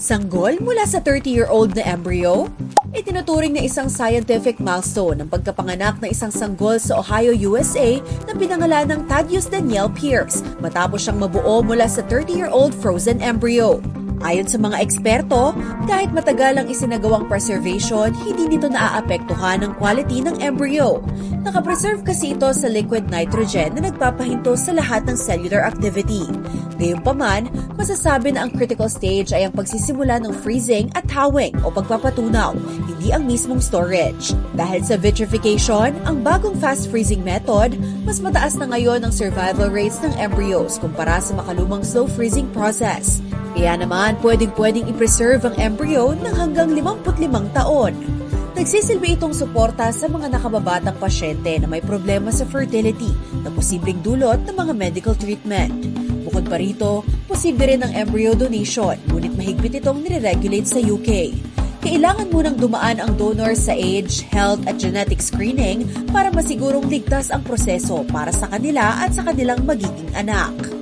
Sanggol mula sa 30-year-old na embryo? Itinuturing na isang scientific milestone ang pagkapanganak ng isang sanggol sa Ohio, USA na pinangalan ng Thaddeus Daniel Pierce matapos siyang mabuo mula sa 30-year-old frozen embryo. Ayon sa mga eksperto, kahit matagal ang isinagawang preservation, hindi nito naaapektuhan ang quality ng embryo. Nakapreserve kasi ito sa liquid nitrogen na nagpapahinto sa lahat ng cellular activity. Gayunpaman, masasabi na ang critical stage ay ang pagsisimula ng freezing at thawing o pagpapatunaw, hindi ang mismong storage. Dahil sa vitrification, ang bagong fast freezing method, mas mataas na ngayon ang survival rates ng embryos kumpara sa makalumang slow freezing process. Kaya naman, pwedeng i-preserve ang embryo ng hanggang 55 taon. Nagsisilbi itong suporta sa mga nakababatang pasyente na may problema sa fertility na posibleng dulot ng mga medical treatment. Bukod pa rito, posible rin ang embryo donation, ngunit mahigpit itong nire-regulate sa UK. Kailangan munang dumaan ang donor sa age, health at genetic screening para masigurong ligtas ang proseso para sa kanila at sa kanilang magiging anak.